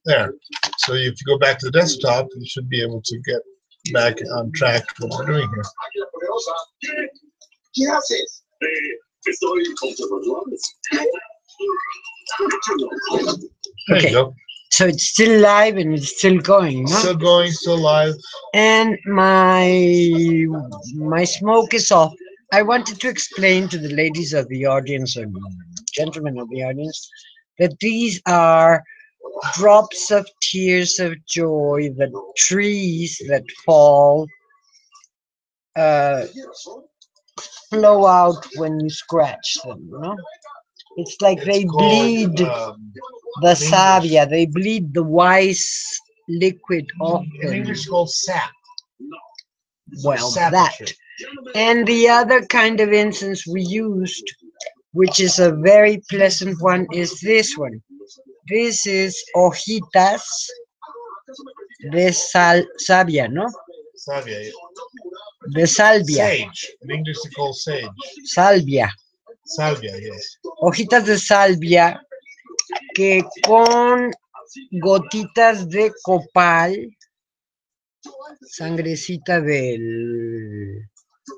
there. So if you go back to the desktop, you should be able to get back on track to what we're doing here. There you go.
So it's still live and it's still going, no?
Still going, still live.
And my smoke is off. I wanted to explain to the ladies of the audience and gentlemen of the audience that these are drops of tears of joy, the trees that fall flow out when you scratch them, you know? It's like they bleed the savia, they bleed the wise liquid off them.
In English, called sap.
Well, that. And the other kind of incense we used, which is a very pleasant one, is this one. This is hojitas de savia, ¿no?
Salvia.
De salvia.
Sage. In English, it's called sage.
Salvia.
Salvia, yes.
Hojitas de salvia que con gotitas de copal, sangrecita de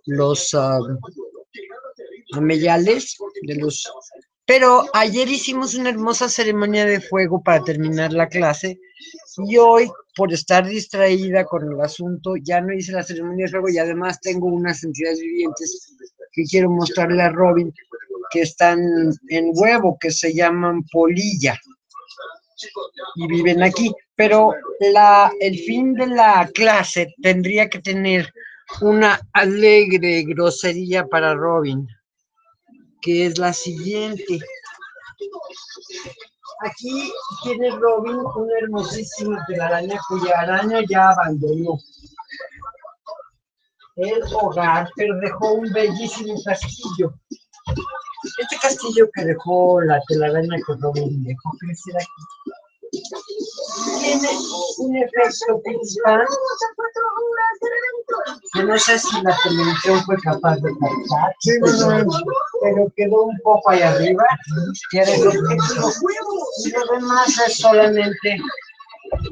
los ameyales, de los... Pero ayer hicimos una hermosa ceremonia de fuego para terminar la clase y hoy, por estar distraída con el asunto, ya no hice la ceremonia de fuego y además tengo unas entidades vivientes que quiero mostrarle a Robin que están en huevo, que se llaman polilla y viven aquí. Pero el fin de la clase tendría que tener una alegre grosería para Robin, que es la siguiente. Aquí tiene Robin una hermosísima telaraña cuya araña ya abandonó el hogar, pero dejó un bellísimo castillo. Este castillo que dejó la telaraña que Robin dejó crecer aquí tiene un efecto principal que no sé si la televisión fue capaz de captar, pero quedó un poco ahí arriba. Y lo demás es solamente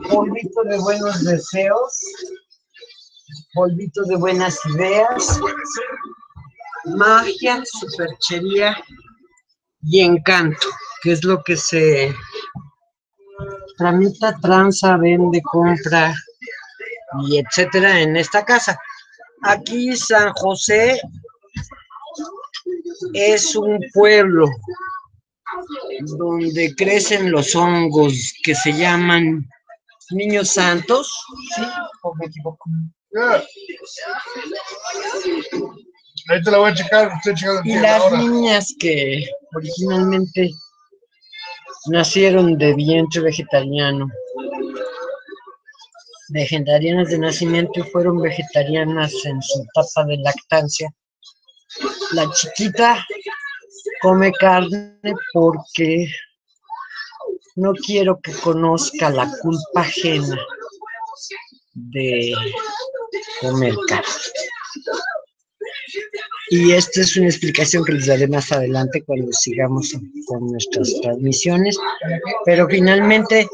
polvito de buenos deseos, polvito de buenas ideas, magia, superchería y encanto, que es lo que se tramita, tranza, vende, compra y etcétera en esta casa. Aquí San José es un pueblo donde crecen los hongos que se llaman niños santos, ¿sí? ¿O me equivoco?
Yeah. Ahí te la voy a checar, estoy checando
Y
aquí
las
ahora.
niñas que originalmente nacieron de vientre vegetariano, vegetarianas de nacimiento y fueron vegetarianas en su etapa de lactancia. La chiquita come carne porque no quiero que conozca la culpa ajena de comer carne. Y esta es una explicación que les daré más adelante cuando sigamos con nuestras transmisiones, pero finalmente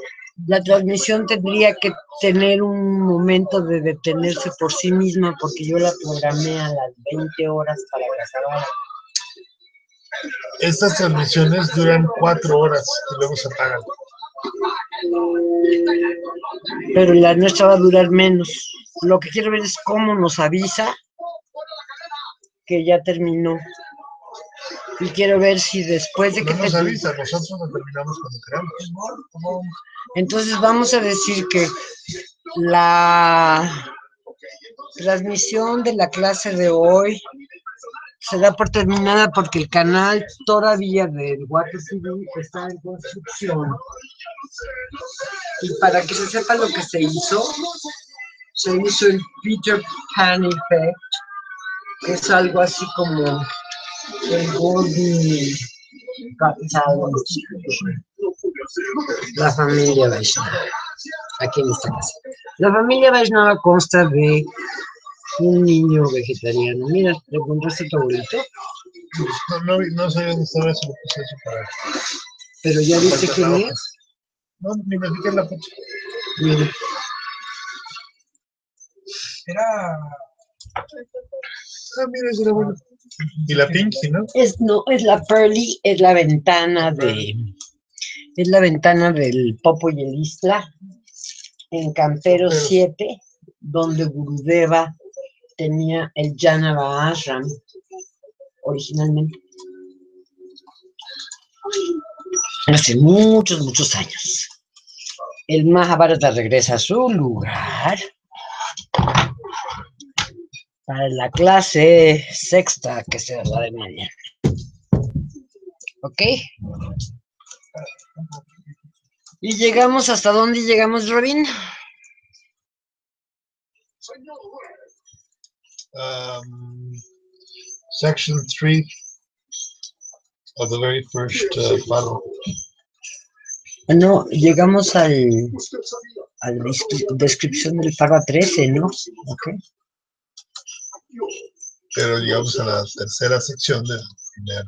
la transmisión tendría que tener un momento de detenerse por sí misma porque yo la programé a las 20 horas para que acabara.
Estas transmisiones duran 4 horas y luego se apagan.
Pero la nuestra va a durar menos. Lo que quiero ver es cómo nos avisa que ya terminó. Y quiero ver si después de que
No nos avisa, nosotros lo terminamos cuando queramos.
Entonces vamos a decir que la transmisión de la clase de hoy se da por terminada porque el canal todavía del Water TV está en construcción. Y para que se sepa lo que se hizo el Peter Pan Effect, que es algo así como el Golden Got Talent, la familia Vaishnava, aquí en esta casa. La familia Vaishnava consta de un niño vegetariano. Mira, ¿le encontraste tu abuelito?
No sabía dónde estaba eso, lo puse eso para...
Pero ya viste quién es.
No, ni me fijé en la foto.
Mira.
Era... Ah, mira, ese era bueno. Y la Pinky, ¿no?
No, es la Pearly, es la ventana del Popo y el Isla, en Campero 7, donde Gurudeva tenía el Janava Ashram originalmente. Hace muchos años. El Mahabharata regresa a su lugar para la clase sexta, que será la de mañana. ¿Ok? ¿Y llegamos hasta dónde llegamos, Robin?
Section 3 of the very first battle.
No, llegamos a la descripción del Parva 13, ¿no? Okay.
Pero llegamos a la tercera sección del primer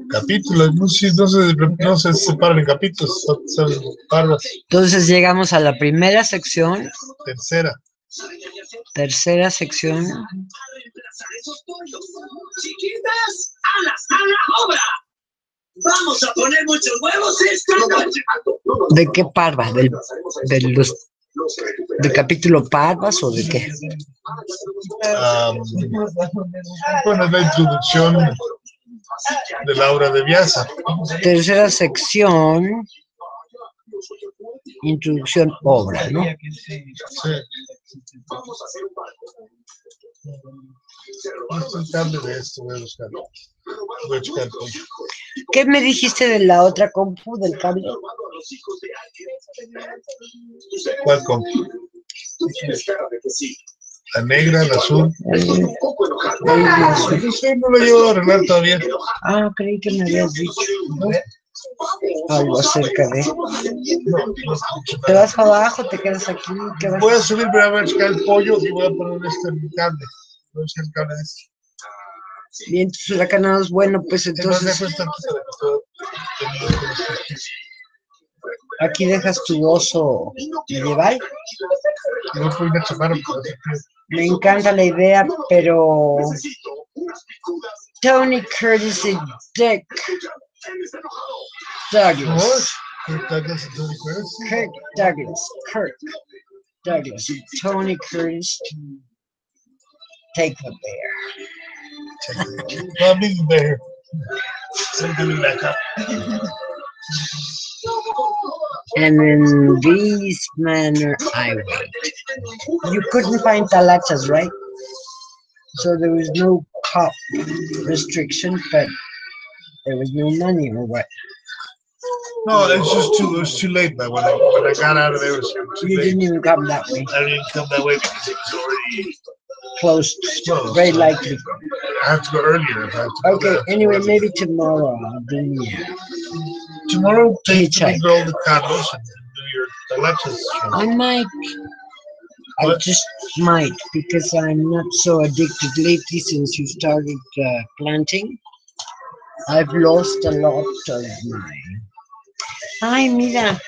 capítulo. No se separan en capítulos, son parvas.
Entonces llegamos a la primera sección. Tercera sección.
Chiquitas, a la obra. Vamos a poner muchos huevos esta noche.
¿De qué parva? ¿Del capítulo parvas o de qué?
Bueno, es la introducción de la obra de Vyasa.
Tercera sección, introducción obra, ¿no?
Sí. De esto, voy a buscarlo. Voy a checar.
¿Qué me dijiste de la otra compu, del cable?
¿Cuál compu? La negra, la azul. No lo llevo a arreglar todavía.
Ah, creí que me habías dicho algo acerca de... ¿Te vas para abajo? ¿Te quedas aquí?
Voy a subir, pero voy a checar el pollo y voy a poner el cable. Voy a checar el cable de este.
Bien, tus huracanados, bueno, pues entonces... Aquí dejas tu oso medieval. Me encanta la idea, pero... Tony Curtis y Dick Douglas. Kirk Douglas y Tony Curtis take the bear.
I'll be the bear. So coming back up.
And in this manner, I wait. You couldn't find talachas, right? So there was no cup restriction, but there was no money, or what?
No, it was too late. But when I got out of there, it was too
You
late.
didn't even come that way.
I didn't come that way because it was already
Closed, very
so
likely.
I have to go earlier. If I have to go
Okay,
there.
anyway, maybe tomorrow I'll do
Tomorrow, take the
hitchhike.
girl the condos and do your talachas.
I might. I
What?
just might, because I'm not so addicted lately since you started planting. I've lost a lot of my... Ay, mira,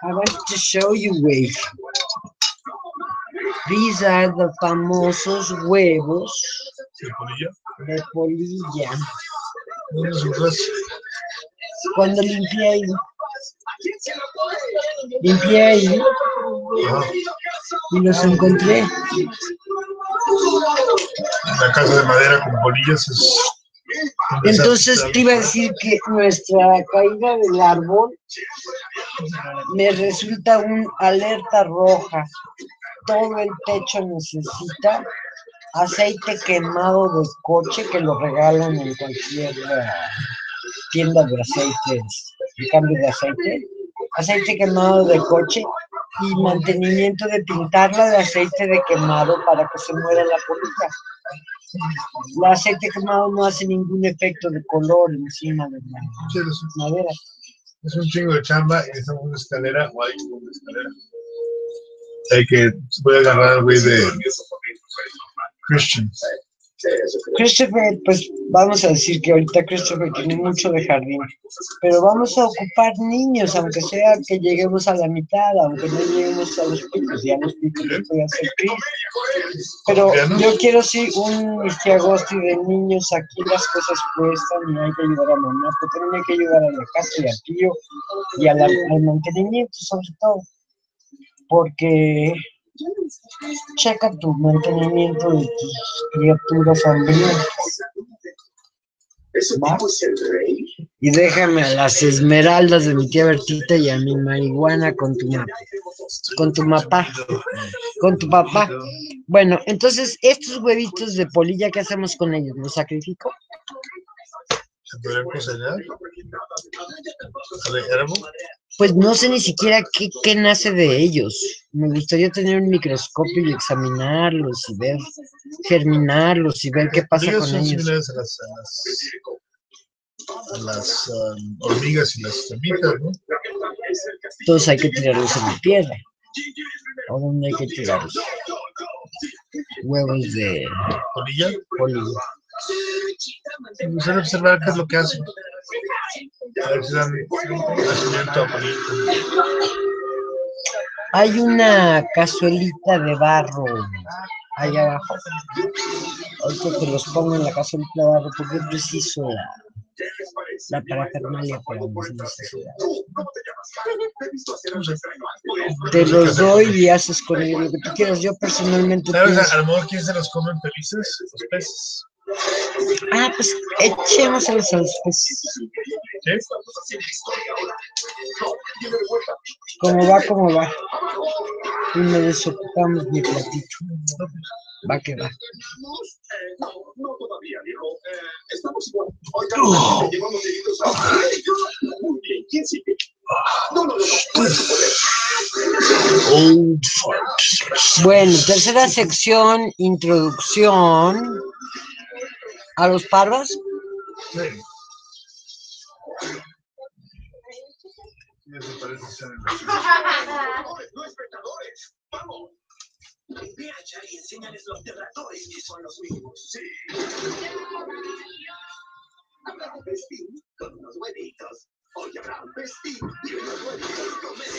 I wanted to show you, Wave. These are the famosos huevos de polilla. Cuando limpié ahí y los encontré.
La casa de madera con polillas es...
Entonces te iba a decir que nuestra caída del árbol me resulta un alerta roja. Todo el techo necesita aceite quemado de coche, que lo regalan en cualquier tienda de aceites, de cambio de aceite. Aceite quemado de coche y mantenimiento de pintarla de aceite de quemado para que se muera la polilla. El aceite quemado no hace ningún efecto de color encima de la madera.
Es un chingo de chamba y necesitamos una escalera o hay una escalera. Voy a agarrar al güey de Christian.
Christopher, pues vamos a decir que ahorita Christopher tiene mucho de jardín, pero vamos a ocupar niños, aunque sea que lleguemos a la mitad, aunque no lleguemos a los picos, ya los picos los puede hacer Chris. Pero yo quiero sí un agosto de niños, aquí las cosas cuestan y hay que ayudar a mamá, pero también hay que ayudar a la casa y al tío y al mantenimiento sobre todo, porque checa tu mantenimiento de tus criaturas hambrientas. ¿Va? Y déjame a las esmeraldas de mi tía Bertita y a mi marihuana con tu papá. Bueno, entonces, estos huevitos de polilla, ¿qué hacemos con ellos? ¿Los sacrifico?
¿Se podrían cocinar?
Pues no sé ni siquiera qué nace de ellos. Me gustaría tener un microscopio y examinarlos y ver, germinarlos y ver qué pasa con ellos.
Similares a las hormigas y las termitas, ¿no?
Entonces hay que tirarlos en la tierra. ¿A dónde hay que tirarlos? Huevos de
polilla. Me gustaría observar qué es lo que hacen. A ver si dan nacimiento a polilla.
Hay una cazuelita de barro allá abajo. Ahorita te los pongo en la cazuelita de barro porque es preciso la parafernalia para mis necesidades. Te los doy y haces con ellos lo que tú quieras. Yo personalmente
¿Sabes? A lo mejor quién se los comen felices, los peces.
Ah, pues echémoselos a los peces.
¿Sí?
¿Cómo va? Y me desocupamos mi platito. Va que va.
No, todavía, viejo. Estamos igual. Muy bien, ¿quién sigue? No.
Bueno, tercera sección, introducción a los parvas.
Sí. Eso parece ser
No espectadores, vamos. Ve allá y enséñales los terratores que son los mismos. Sí. Habrá un festín con unos huevitos. Hoy habrá un festín y unos huevitos comer.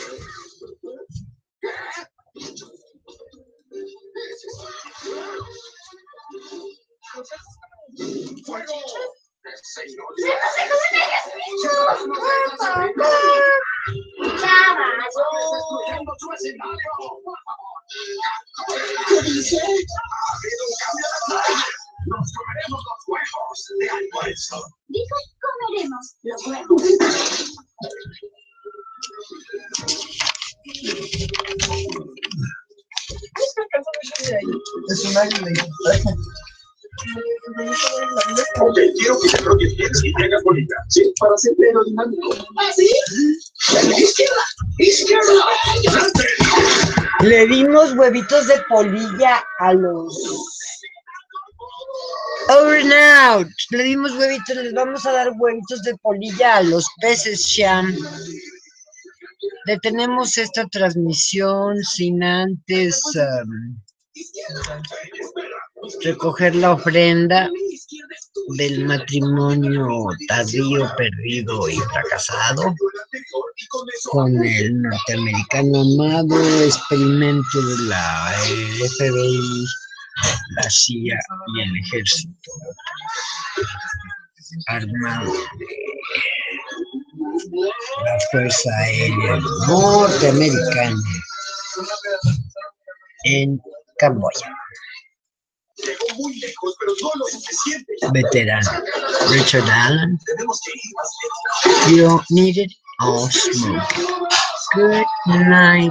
¡Fuego! ¿Qué dice? Nos comeremos los huevos de almuerzo.
Dijo, comeremos los huevos.
Es un águila.
Ok, quiero que te troques bien y te hagas bonita. Sí, para ser aerodinámico. ¿Ah, sí? Izquierda, izquierda.
Le dimos huevitos de polilla a los... Over and out. Le dimos huevitos, les vamos a dar huevitos de polilla a los peces, Sham. Detenemos esta transmisión sin antes recoger la ofrenda del matrimonio tardío, perdido y fracasado con el norteamericano amado, experimento de la FBI, la CIA y el ejército armado de la Fuerza Aérea Norteamericana en Camboya. Veterano Richard Allen. You don't need it all smoke. Good night.